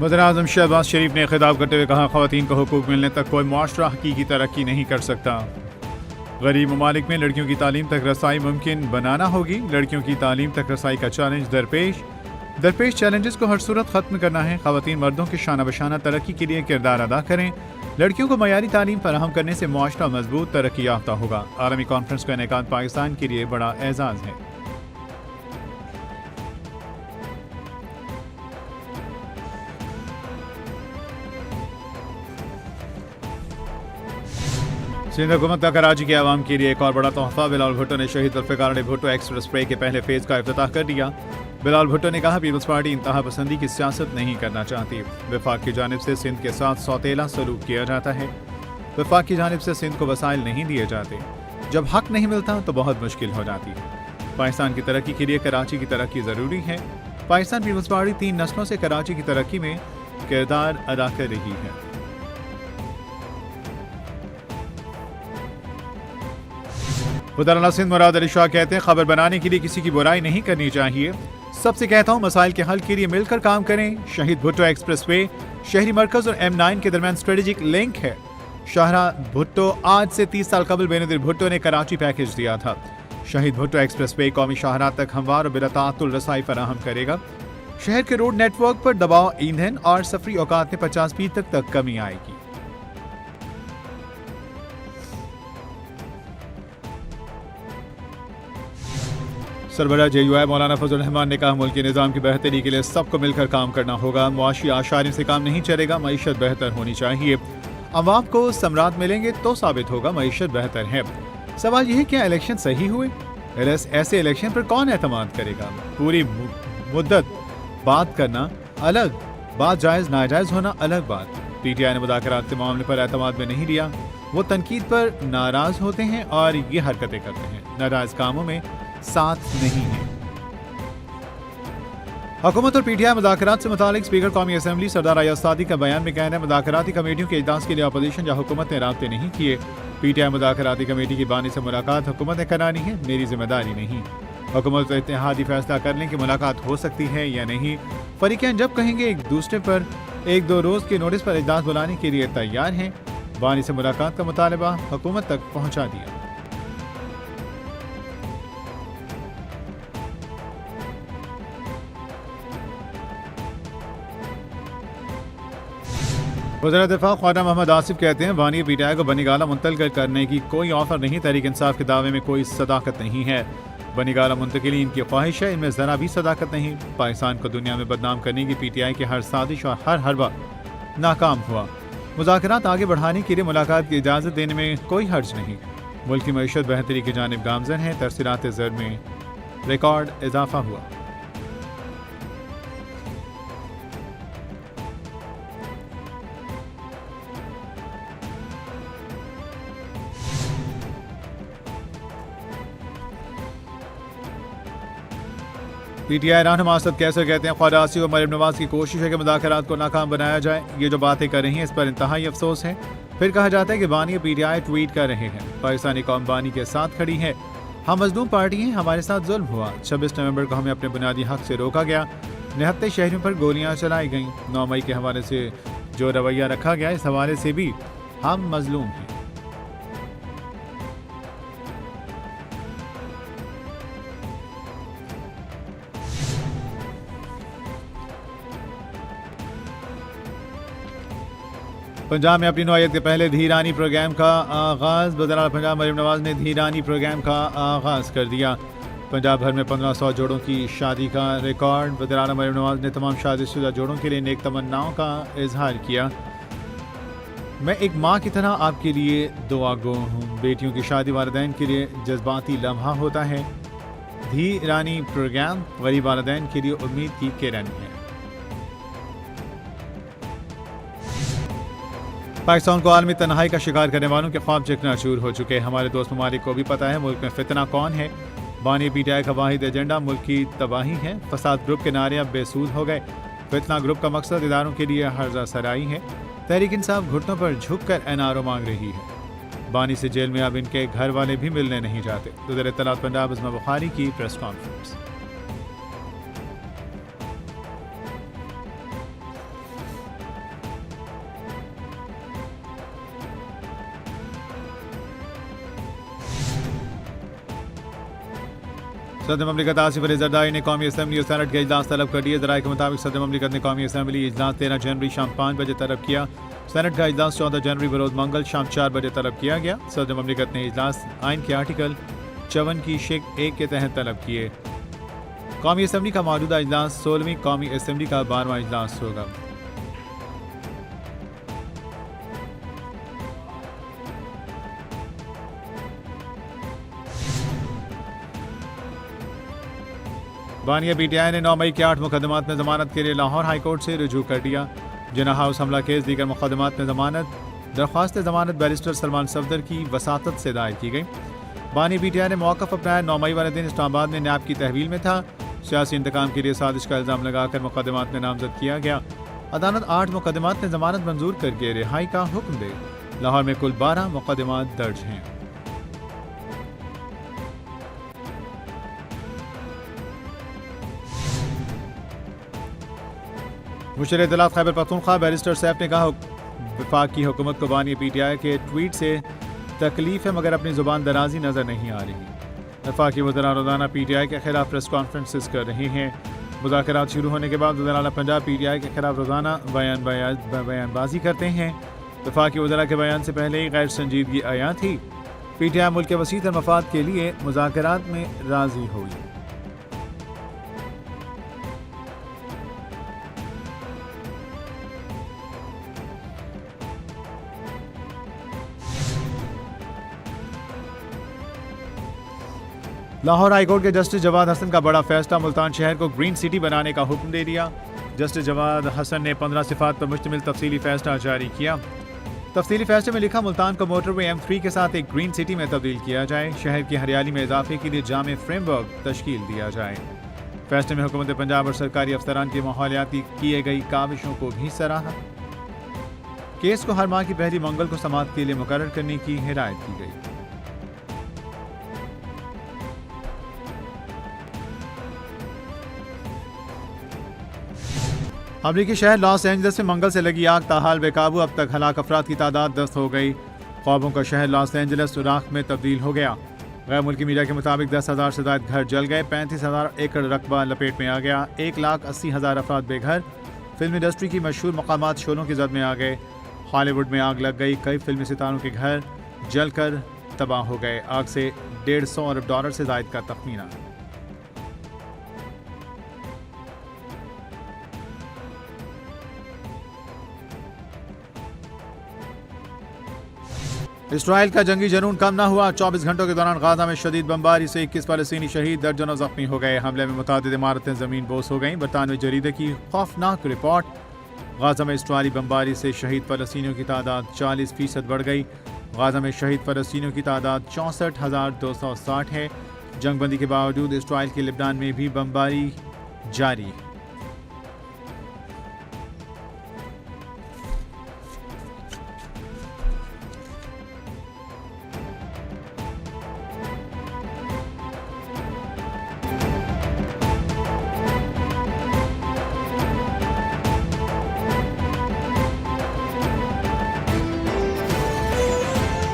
वज़ीर-ए-आज़म शहबाज शरीफ ने खिताब करते हुए कहा, ख़वातीन को हुकूक मिलने तक कोई मुआशरा हकीकी तरक्की नहीं कर सकता। गरीब ममालिक में लड़कियों की तालीम तक रसाई मुमकिन बनाना होगी। लड़कियों की तालीम तक रसाई का चैलेंज दरपेश चैलेंजेस को हर सूरत खत्म करना है। ख़वातीन मर्दों के शाना बशाना तरक्की के लिए किरदार अदा करें। लड़कियों को मयारी तालीम फराहम करने से मुआशरा मजबूत तरक्की याफ्ता होगा। आलमी कॉन्फ्रेंस का इनेकाद पाकिस्तान के लिए बड़ा एजाज़ है। सिंध हुकूमत का कराची के आवाम के लिए एक और बड़ा तोहफा। बिलावल भुट्टो ने शहीद जुल्फ़िकार अली भुट्टो एक्सप्रेस वे के पहले फेज का इफ्तिताह कर दिया। बिलावल भुट्टो ने कहा, पीपल्स पार्टी इंतहा पसंदी की सियासत नहीं करना चाहती। वफाक की जानिब से सिंध के साथ सौतेला सलूक किया जाता है। वफाक की जानिब से सिंध को वसाइल नहीं दिए जाते। जब हक नहीं मिलता तो बहुत मुश्किल हो जाती है। पाकिस्तान की तरक्की के लिए कराची की तरक्की ज़रूरी है। पाकिस्तान पीपल्स पार्टी 3 नस्लों से कराची की तरक्की में किरदार अदा कर रही है। वज़ीर सिंध मुराद अली शाह कहते हैं, खबर बनाने के लिए किसी की बुराई नहीं करनी चाहिए। सबसे कहता हूँ, मसाइल के हल के लिए मिलकर काम करें। शहीद भुट्टो एक्सप्रेस वे शहरी मरकज और M9 के दरमियान स्ट्रेटेजिक लिंक है। शाहरा भुट्टो आज से 30 साल कबल बेनज़ीर भुट्टो ने कराची पैकेज दिया था। शहीद भुट्टो एक्सप्रेस वे कौमी शाहराह तक हमवार और बिला ताअत्तुल रसाई फराहम करेगा। शहर के रोड नेटवर्क पर दबाव, ईंधन और सफरी औकात में 50% तक कमी आएगी। सरबराह JUI मौलाना फजल रहमान ने कहा, मुल्क के निज़ाम की बेहतरी के लिए सबको मिलकर काम करना होगा। मुआशी आशारियों से काम नहीं चलेगा। मईशत बेहतर होनी चाहिए। अवाम को समरात मिलेंगे तो साबित होगा मईशत बेहतर है। सवाल यह है, क्या इलेक्शन सही हुए? ऐसे इलेक्शन पर कौन एतमाद करेगा? पूरी मुद्दत बात करना अलग बात, जायज़ नाजायज़ होना अलग बात। PTI ने मुज़ाकरात के मामले पर एतमाद में नहीं लिया। वो तनकीद पर नाराज होते हैं और ये हरकतें करते हैं। नाराज कामों में साथ नहीं है। हुकूमत और PTI मुज़ाकरात से मुतालिक स्पीकर कौमी असेंबली सरदार अयाज सादी का बयान में कहना है, मुज़ाकराती कमेटियों के इजलास के लिए अपोजिशन या हुकूमत ने राब्ते नहीं किए। PTI मुज़ाकराती कमेटी की बानी से मुलाकात हुकूमत ने करानी है, मेरी जिम्मेदारी नहीं। हुकूमत तो इत्तेहादी फैसला कर लें कि मुलाकात हो सकती है या नहीं। फरीक़ैन जब कहेंगे एक दूसरे पर 1-2 रोज़ के नोटिस पर इजलास बुलाने के लिए तैयार हैं। बानी से मुलाकात का मुतालबा हुकूमत तक पहुँचा दिया। वज़ीर दिफा ख्वाजा मोहम्मद आसिफ कहते हैं, वानी PTI को बनीगाला मुंतकिल करने की कोई ऑफर नहीं। तहरीक इंसाफ के दावे में कोई सदाकत नहीं है। बनीगाला मुंतकिली इनकी ख्वाहिश है, इनमें ज़रा भी सदाकत नहीं। पाकिस्तान को दुनिया में बदनाम करने की PTI की हर साजिश और हर हरबा नाकाम हुआ। मुज़ाकरात आगे बढ़ाने के लिए मुलाकात की इजाज़त देने में कोई हर्ज नहीं। मुल्क की मईशत बेहतरी की जानिब गामज़न है। तरसीलात ज़र में रिकॉर्ड इजाफा हुआ। PTI रहनुमा असद कैसर कहते हैं, ख्वाजा आसिफ और मरियम नवाज की कोशिश है कि मुज़ाकरात को नाकाम बनाया जाए। ये जो बातें कर रही हैं इस पर इंतहाई अफसोस है। फिर कहा जाता है कि बानी PTI ट्वीट कर रहे हैं। पाकिस्तानी कौम बानी के साथ खड़ी है। हम मजलूम पार्टी हैं, हमारे साथ जुल्म हुआ। 26 नवंबर को हमें अपने बुनियादी हक से रोका गया। 79 शहरों पर गोलियां चलाई गईं। 9 मई के हवाले से जो रवैया रखा गया, इस हवाले से भी हम मजलूम हैं। पंजाब में अपनी नौयत के पहले धीरानी प्रोग्राम का आगाज़। वज़ीर पंजाब मरियम नवाज ने धीरानी प्रोग्राम का आगाज़ कर दिया। पंजाब भर में 1500 जोड़ों की शादी का रिकॉर्ड। वज़ीर मरियम नवाज ने तमाम शादीशुदा जोड़ों के लिए नेक तमन्नाओं का इजहार किया। मैं एक माँ की तरह आपके लिए दुआ गो हूँ। बेटियों की शादी वालिदैन के लिए जज्बाती लम्हा होता है। धीरानी प्रोग्राम गरीब वालिदैन के लिए उम्मीद की किरण है। पाकिस्तान को आलमी तन्हाई का शिकार करने वालों के ख्वाब चकनाचूर हो चुके हैं। हमारे दोस्त ममालिक को भी पता है मुल्क में फितना कौन है। बानी PTI का वाहिद एजेंडा मुल्क की तबाही है। फसाद ग्रुप के नारे अब बेसूद हो गए। फितना ग्रुप का मकसद इदारों के लिए हर्जा सराई है। तहरीक इंसाफ घुटनों पर झुककर NRO मांग रही है। बानी से जेल में अब इनके घर वाले भी मिलने नहीं जाते। वज़ीर इत्तलात पंजाब अज़मा बुखारी की प्रेस कॉन्फ्रेंस। सदर ममलिकत आसिफ अली जरदारी ने कौमी असम्बली और सेनेट के इजलास तलब कर दिए। जराये के मुताबिक सदर ममलिकत ने कौमी असम्बली इजलास 13 जनवरी शाम 5 बजे तलब किया। सेनेट का इजलास 14 जनवरी बरोज मंगल शाम 4 बजे तलब किया गया। सदर ममलिकत ने इजलास आइन के आर्टिकल 54 की शेख 1 के तहत तलब किए। कौमी असम्बली का मौजूदा इजलास 16वीं कौमी असम्बली का 12वां इजलास होगा। बानिया पीटीआई ने 9 मई के 8 मुकदमात में जमानत के लिए लाहौर हाईकोर्ट से रुजू कर दिया। जिना हाउस हमला केस दीगर मुकदमात में जमानत दरख्वास्त जमानत बैरिस्टर सलमान सफदर की वसातत से दायर की गई। बानिया पीटीआई ने मौक़िफ़ अपनाया। 9 मई वाले दिन इस्लामाबाद में नैब की तहवील में था। सियासी इंतकाम के लिए साजिश का इल्ज़ाम लगाकर मुकदमात में नामजद किया गया। अदालत 8 मुकदमात में जमानत मंजूर करके रिहाई का हुक्म दे। लाहौर में कुल 12 मुकदमात दर्ज हैं। मुशीर इत्तलात खैबर पख्तूनख्वा बैरिस्टर सैफ ने कहा वफाक की हुकूमत को बानी पीटीआई के ट्वीट से तकलीफ है मगर अपनी जुबान दराजी नजर नहीं आ रही। वफाकी वज़रा रोजाना पीटीआई के खिलाफ प्रेस कॉन्फ्रेंसेस कर रहे हैं। मुज़ाकरात शुरू होने के बाद वज़रा आला पंजाब पीटीआई के खिलाफ रोजाना बयानबाजी करते हैं। वफाकी वज़रा के बयान से पहले ही गैर संजीदगी आया थी। पीटीआई मुल्क के वसीतर मफाद के लिए मुज़ाकरात में राजी हुई। लाहौर हाईकोर्ट के जस्टिस जवाद हसन का बड़ा फैसला, मुल्तान शहर को ग्रीन सिटी बनाने का हुक्म दे दिया। जस्टिस जवाद हसन ने 15 सिफात पर मुश्तमिल तफसीली फैसला जारी किया। तफसीली फैसले में लिखा मुल्तान को मोटरवे M3 के साथ एक ग्रीन सिटी में तब्दील किया जाए। शहर की हरियाली में इजाफे के लिए जामे फ्रेमवर्क तश्कील दिया जाए। फैसले में हुकूमत पंजाब और सरकारी अफसरान की माहौलियाती किए गई काविशों को भी सराहा। केस को हर माह की पहली मंगल को समाअत के लिए मुकर्रर करने की हिदायत की गई। अमरीकी शहर लॉस एंजल्स में मंगल से लगी आग ताहाल बेकाबू। अब तक हलाक अफराद की तादाद 10 हो गई। ख्वाबों का शहर लॉस एंजल्स राख में तब्दील हो गया। गैर मुल्की मीडिया के मुताबिक 10,000 से ज्यादा घर जल गए। 35,000 एकड़ रकबा लपेट में आ गया। 1,80,000 अफराद बेघर। फिल्म इंडस्ट्री की मशहूर मकामात शोलों की जद में आ गए। हॉलीवुड में आग लग गई। कई फिल्मी सितारों के घर जलकर तबाह हो गए। आग से $150 अरब से जायद का तखमीना। इसराइल का जंगी जनून कम न हुआ। 24 घंटों के दौरान गाजा में शदीद बमबारी से 21 फलस्तीनी शहीद, दर्जनों जख्मी हो गए। हमले में मुतादिद इमारतें जमीन बोस हो गईं। बरतानवी जरीदे की खौफनाक रिपोर्ट। गाजा में इसराइली बमबारी से शहीद फलस्तीनियों की तादाद 40% बढ़ गई। गाजा में शहीद फलस्तीनियों की तादाद 64,260 है। जंगबंदी के बावजूद इसराइल के लिबनान में भी बमबारी जारी।